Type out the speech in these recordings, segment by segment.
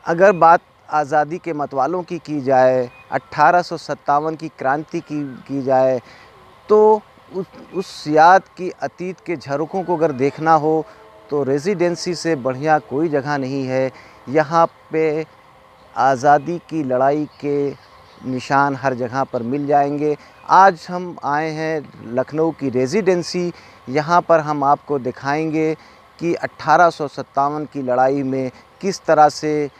अगर बात आज़ादी के मतवालों की जाए, 1857 की क्रांति की जाए, तो उस याद की अतीत के झरोखों को अगर देखना हो तो रेज़िडेंसी से बढ़िया कोई जगह नहीं है। यहाँ पे आज़ादी की लड़ाई के निशान हर जगह पर मिल जाएंगे। आज हम आए हैं लखनऊ की रेज़िडेंसी। यहाँ पर हम आपको दिखाएंगे कि 1857 की लड़ाई में किस तरह से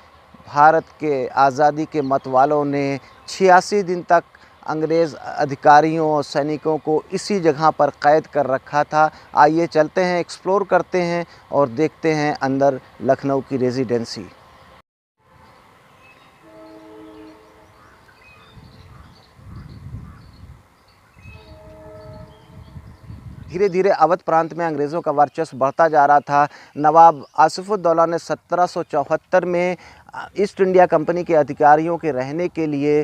भारत के आज़ादी के मतवालों ने 86 दिन तक अंग्रेज़ अधिकारियों और सैनिकों को इसी जगह पर कैद कर रखा था। आइए चलते हैं, एक्सप्लोर करते हैं और देखते हैं अंदर लखनऊ की रेज़िडेंसी। धीरे धीरे अवध प्रांत में अंग्रेज़ों का वर्चस्व बढ़ता जा रहा था। नवाब आसिफ़ुद्दौला ने 1774 में ईस्ट इंडिया कंपनी के अधिकारियों के रहने के लिए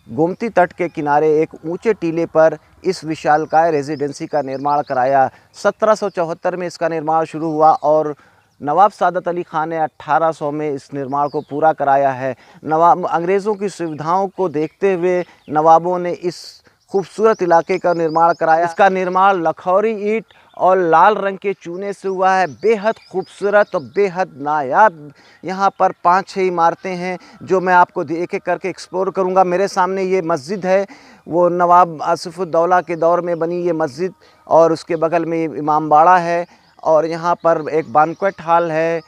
गोमती तट के किनारे एक ऊंचे टीले पर इस विशालकाय रेजिडेंसी का निर्माण कराया। 1774 में इसका निर्माण शुरू हुआ और नवाब सादत अली ख़ान ने 1800 में इस निर्माण को पूरा कराया है। नवाब अंग्रेज़ों की सुविधाओं को देखते हुए नवाबों ने इस खूबसूरत इलाके का निर्माण कराया। इसका निर्माण लखौरी ईंट और लाल रंग के चूने से हुआ है। बेहद खूबसूरत और बेहद नायाब यहाँ पर 5-6 इमारतें हैं जो मैं आपको एक एक करके एक्सप्लोर करूँगा। मेरे सामने ये मस्जिद है, वो नवाब आसिफ़ुद्दौला के दौर में बनी ये मस्जिद, और उसके बगल में इमामबाड़ा है, और यहाँ पर एक बैंक्वेट हॉल है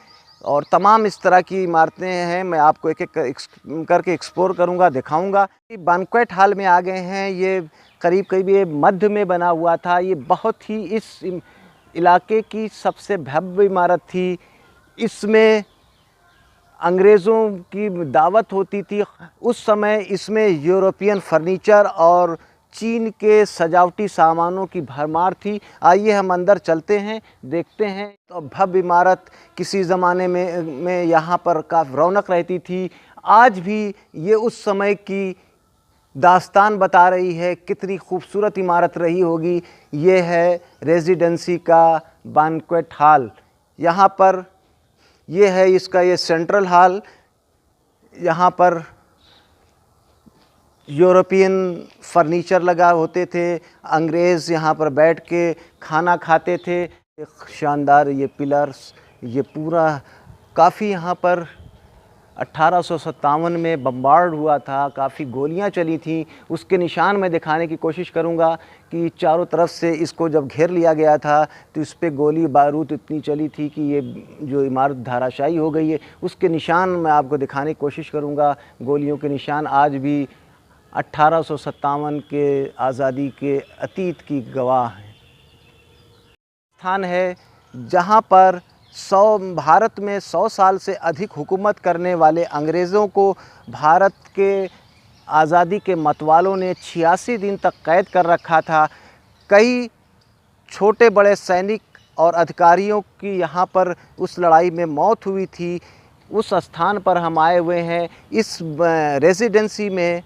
और तमाम इस तरह की इमारतें हैं। मैं आपको एक एक करके एक्सप्लोर करूँगा, दिखाऊँगा। बैंक्वेट हॉल में आ गए हैं। ये करीब ये मध्य में बना हुआ था। ये बहुत ही इस इलाके की सबसे भव्य इमारत थी। इसमें अंग्रेज़ों की दावत होती थी। उस समय इसमें यूरोपियन फर्नीचर और चीन के सजावटी सामानों की भरमार थी। आइए हम अंदर चलते हैं, देखते हैं। तो भव्य इमारत किसी ज़माने में यहाँ पर काफ़ी रौनक रहती थी। आज भी ये उस समय की दास्तान बता रही है, कितनी खूबसूरत इमारत रही होगी। ये है रेजिडेंसी का बैंक्वेट हॉल। यहाँ पर ये है इसका ये सेंट्रल हॉल। यहाँ पर यूरोपियन फर्नीचर लगा होते थे। अंग्रेज़ यहाँ पर बैठ के खाना खाते थे। शानदार ये पिलर्स, ये पूरा काफ़ी यहाँ पर 1857 में बम्बार्ड हुआ था, काफ़ी गोलियां चली थी। उसके निशान मैं दिखाने की कोशिश करूंगा कि चारों तरफ से इसको जब घेर लिया गया था तो इस पर गोली बारूद इतनी चली थी कि ये जो इमारत धाराशायी हो गई है। उसके निशान मैं आपको दिखाने की कोशिश करूंगा। गोलियों के निशान आज भी 1857 के आज़ादी के अतीत की गवाह हैं। स्थान है जहाँ पर भारत में 100 साल से अधिक हुकूमत करने वाले अंग्रेज़ों को भारत के आज़ादी के मतवालों ने 86 दिन तक कैद कर रखा था। कई छोटे बड़े सैनिक और अधिकारियों की यहाँ पर उस लड़ाई में मौत हुई थी। उस स्थान पर हम आए हुए हैं। इस रेजिडेंसी में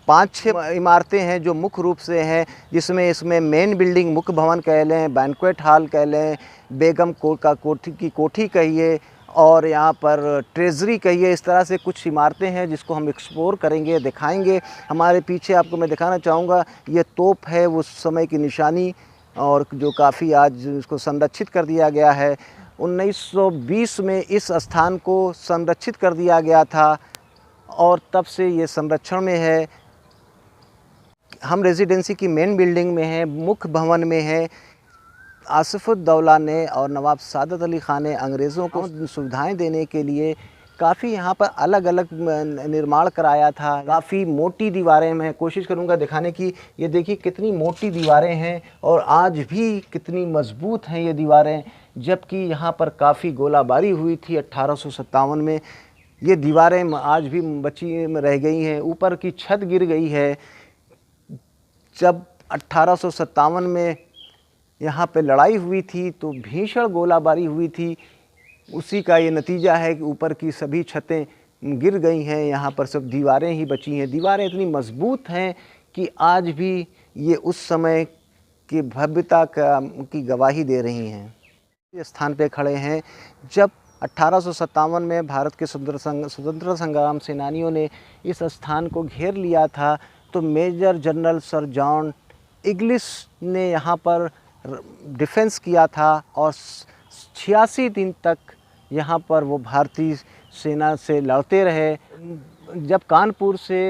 5-6 इमारतें हैं जो मुख्य रूप से हैं, जिसमें इसमें मेन बिल्डिंग मुख्य भवन कह लें, बैंक्वेट हॉल कह लें, बेगम कोठी कहिए, और यहाँ पर ट्रेजरी कहिए। इस तरह से कुछ इमारतें हैं जिसको हम एक्सप्लोर करेंगे, दिखाएंगे। हमारे पीछे आपको मैं दिखाना चाहूँगा, ये तोप है उस समय की निशानी, और जो काफ़ी आज इसको संरक्षित कर दिया गया है। 1920 में इस स्थान को संरक्षित कर दिया गया था और तब से ये संरक्षण में है। हम रेजिडेंसी की मेन बिल्डिंग में हैं, मुख्य भवन में है। आसिफ़ुद्दौला ने और नवाब सादत अली ख़ान ने अंग्रेज़ों को सुविधाएं देने के लिए काफ़ी यहाँ पर अलग अलग निर्माण कराया था। काफ़ी मोटी दीवारें, मैं कोशिश करूँगा दिखाने की। ये देखिए कितनी मोटी दीवारें हैं और आज भी कितनी मजबूत हैं ये दीवारें, जबकि यहाँ पर काफ़ी गोलाबारी हुई थी 1857 में। ये दीवारें आज भी बची रह गई हैं। ऊपर की छत गिर गई है। जब 1857 में यहाँ पे लड़ाई हुई थी तो भीषण गोलाबारी हुई थी। उसी का ये नतीजा है कि ऊपर की सभी छतें गिर गई हैं। यहाँ पर सब दीवारें ही बची हैं। दीवारें इतनी मजबूत हैं कि आज भी ये उस समय की भव्यता की गवाही दे रही हैं। इस स्थान पे खड़े हैं जब 1857 में भारत के स्वतंत्रता संग्राम सेनानियों ने इस स्थान को घेर लिया था, तो major general sir John English ने यहाँ पर डिफेंस किया था और 86 दिन तक यहाँ पर वो भारतीय सेना से लड़ते रहे। जब कानपुर से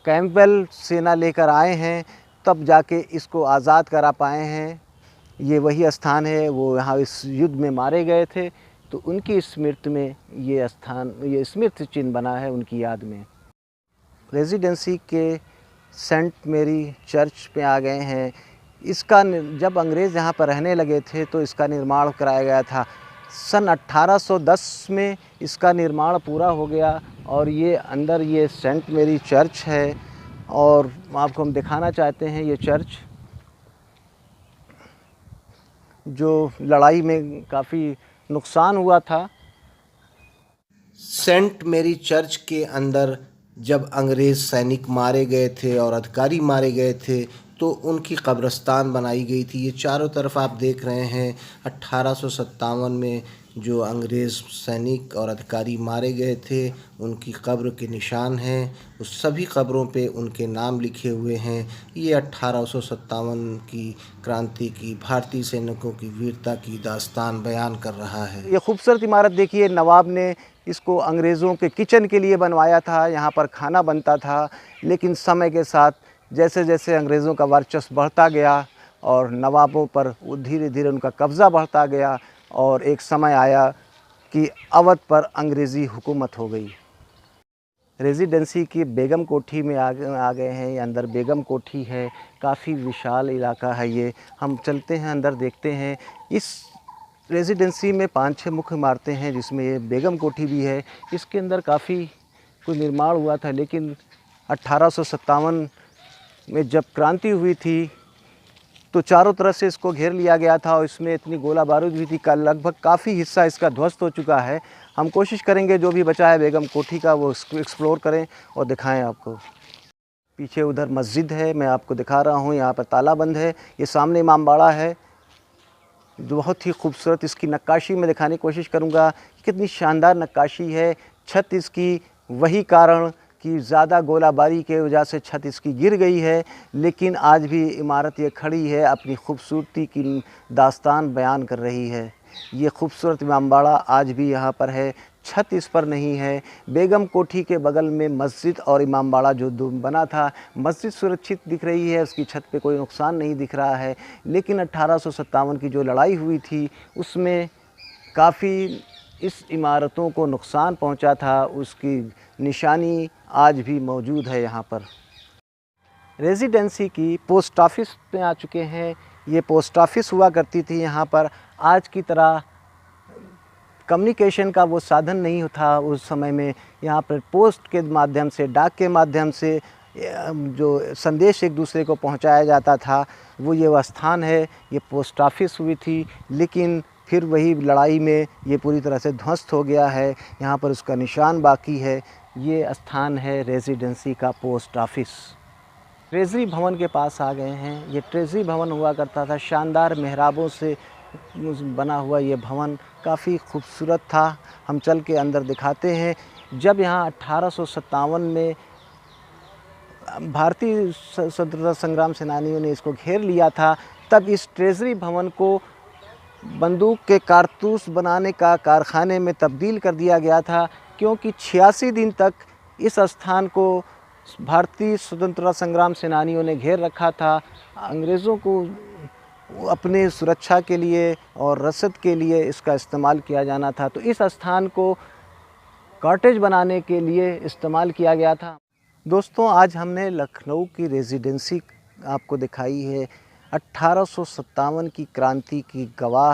कैंपबेल सेना लेकर आए हैं तब जाके इसको आज़ाद करा पाए हैं। ये वही स्थान है, वो यहाँ इस युद्ध में मारे गए थे, तो उनकी स्मृति में ये स्थान, ये स्मृति चिन्ह बना है उनकी याद में। रेजिडेंसी के सेंट मेरी चर्च पे आ गए हैं। इसका जब अंग्रेज़ यहाँ पर रहने लगे थे तो इसका निर्माण कराया गया था। सन 1810 में इसका निर्माण पूरा हो गया और ये अंदर ये सेंट मेरी चर्च है और आपको हम दिखाना चाहते हैं ये चर्च, जो लड़ाई में काफ़ी नुकसान हुआ था। सेंट मेरी चर्च के अंदर जब अंग्रेज़ सैनिक मारे गए थे और अधिकारी मारे गए थे तो उनकी कब्रिस्तान बनाई गई थी। ये चारों तरफ आप देख रहे हैं 1857 में जो अंग्रेज़ सैनिक और अधिकारी मारे गए थे उनकी कब्र के निशान हैं। उस सभी कब्रों पे उनके नाम लिखे हुए हैं। ये 1857 की क्रांति की भारतीय सैनिकों की वीरता की दास्तान बयान कर रहा है। ये खूबसूरत इमारत देखिए, नवाब ने इसको अंग्रेज़ों के किचन के लिए बनवाया था, यहाँ पर खाना बनता था। लेकिन समय के साथ जैसे जैसे अंग्रेज़ों का वर्चस्व बढ़ता गया और नवाबों पर धीरे धीरे उनका कब्ज़ा बढ़ता गया और एक समय आया कि अवध पर अंग्रेज़ी हुकूमत हो गई। रेजिडेंसी की बेगम कोठी में आ गए हैं। ये अंदर बेगम कोठी है, काफ़ी विशाल इलाका है ये। हम चलते हैं अंदर, देखते हैं। इस रेजिडेंसी में 5-6 मुख्य इमारतें हैं जिसमें ये बेगम कोठी भी है। इसके अंदर काफ़ी कुछ निर्माण हुआ था, लेकिन 1857 में जब क्रांति हुई थी तो चारों तरफ से इसको घेर लिया गया था और इसमें इतनी गोला बारूद भी थी का लगभग काफ़ी हिस्सा इसका ध्वस्त हो चुका है। हम कोशिश करेंगे जो भी बचा है बेगम कोठी का वो एक्सप्लोर करें और दिखाएं आपको। पीछे उधर मस्जिद है, मैं आपको दिखा रहा हूँ। यहाँ पर तालाबंद है। ये सामने इमामबाड़ा है जो बहुत ही खूबसूरत, इसकी नक्काशी मैं दिखाने की कोशिश करूँगा। कितनी शानदार नक्काशी है। छत इसकी वही कारण कि ज़्यादा गोलाबारी के वजह से छत इसकी गिर गई है, लेकिन आज भी इमारत ये खड़ी है, अपनी खूबसूरती की दास्तान बयान कर रही है। ये खूबसूरत इमामबाड़ा आज भी यहाँ पर है, छत इस पर नहीं है। बेगम कोठी के बगल में मस्जिद और इमामबाड़ा जो बना था, मस्जिद सुरक्षित दिख रही है, उसकी छत पे कोई नुकसान नहीं दिख रहा है। लेकिन 1857 की जो लड़ाई हुई थी उसमें काफ़ी इस इमारतों को नुकसान पहुंचा था, उसकी निशानी आज भी मौजूद है यहाँ पर। रेजिडेंसी की पोस्ट ऑफिस में आ चुके हैं। ये पोस्ट ऑफिस हुआ करती थी यहाँ पर। आज की तरह कम्युनिकेशन का वो साधन नहीं था उस समय में। यहाँ पर पोस्ट के माध्यम से, डाक के माध्यम से जो संदेश एक दूसरे को पहुँचाया जाता था, वो ये स्थान है। ये पोस्ट ऑफिस हुई थी, लेकिन फिर वही लड़ाई में ये पूरी तरह से ध्वस्त हो गया है। यहाँ पर उसका निशान बाकी है। ये स्थान है रेजिडेंसी का पोस्ट ऑफिस। ट्रेजरी भवन के पास आ गए हैं। ये ट्रेजरी भवन हुआ करता था, शानदार मेहराबों से बना हुआ ये भवन काफ़ी खूबसूरत था। हम चल के अंदर दिखाते हैं। जब यहाँ 1857 में भारतीय स्वतंत्रता संग्राम सेनानियों ने इसको घेर लिया था, तब इस ट्रेजरी भवन को बंदूक के कारतूस बनाने का कारखाने में तब्दील कर दिया गया था, क्योंकि 86 दिन तक इस स्थान को भारतीय स्वतंत्रता संग्राम सेनानियों ने घेर रखा था। अंग्रेज़ों को अपने सुरक्षा के लिए और रसद के लिए इसका इस्तेमाल किया जाना था, तो इस स्थान को कॉटेज बनाने के लिए इस्तेमाल किया गया था। दोस्तों, आज हमने लखनऊ की रेजिडेंसी आपको दिखाई है। 1857 की क्रांति की गवाह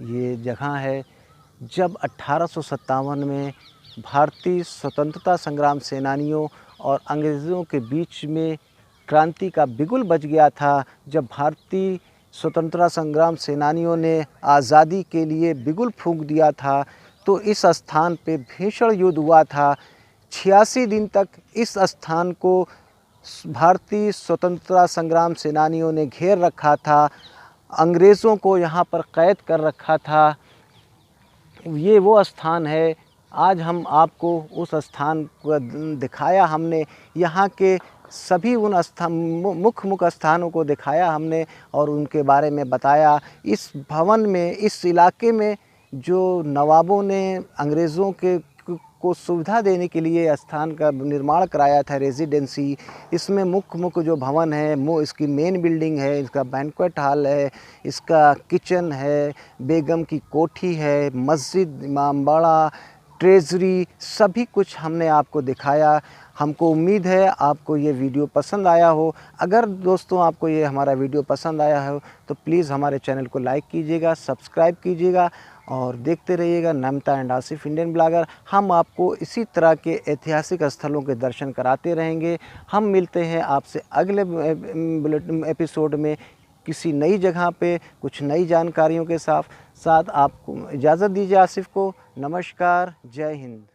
ये जगह है, जब 1857 में भारतीय स्वतंत्रता संग्राम सेनानियों और अंग्रेज़ों के बीच में क्रांति का बिगुल बज गया था। जब भारतीय स्वतंत्रता संग्राम सेनानियों ने आज़ादी के लिए बिगुल फूंक दिया था, तो इस स्थान पे भीषण युद्ध हुआ था। 86 दिन तक इस स्थान को भारतीय स्वतंत्रता संग्राम सेनानियों ने घेर रखा था। अंग्रेज़ों को यहाँ पर कैद कर रखा था। ये वो स्थान है। आज हम आपको उस स्थान को दिखाया हमने, यहाँ के सभी उन मुख्य स्थानों को दिखाया हमने और उनके बारे में बताया। इस भवन में, इस इलाके में जो नवाबों ने अंग्रेज़ों के को सुविधा देने के लिए स्थान का निर्माण कराया था, रेजिडेंसी, इसमें मुख्य जो भवन है, इसकी मेन बिल्डिंग है, इसका बैंक्वेट हॉल है, इसका किचन है, बेगम की कोठी है, मस्जिद, इमामबाड़ा, ट्रेजरी, सभी कुछ हमने आपको दिखाया। हमको उम्मीद है आपको ये वीडियो पसंद आया हो। अगर दोस्तों आपको ये हमारा वीडियो पसंद आया हो तो प्लीज़ हमारे चैनल को लाइक कीजिएगा, सब्सक्राइब कीजिएगा और देखते रहिएगा नमता एंड आसिफ इंडियन ब्लॉगर। हम आपको इसी तरह के ऐतिहासिक स्थलों के दर्शन कराते रहेंगे। हम मिलते हैं आपसे अगले एपिसोड में किसी नई जगह पे कुछ नई जानकारियों के साथ। आपको इजाज़त दीजिए आसिफ को। नमस्कार, जय हिंद।